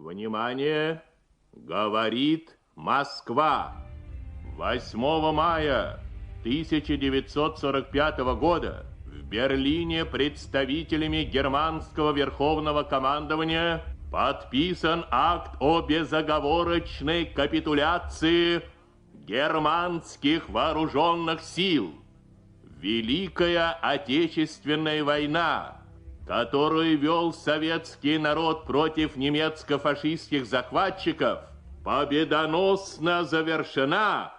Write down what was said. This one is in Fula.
Внимание! Говорит Москва. 8 мая 1945 года в Берлине представителями германского верховного командования подписан акт о безоговорочной капитуляции германских вооруженных сил. Великая Отечественная война, которую вел советский народ против немецко-фашистских захватчиков, победоносно завершена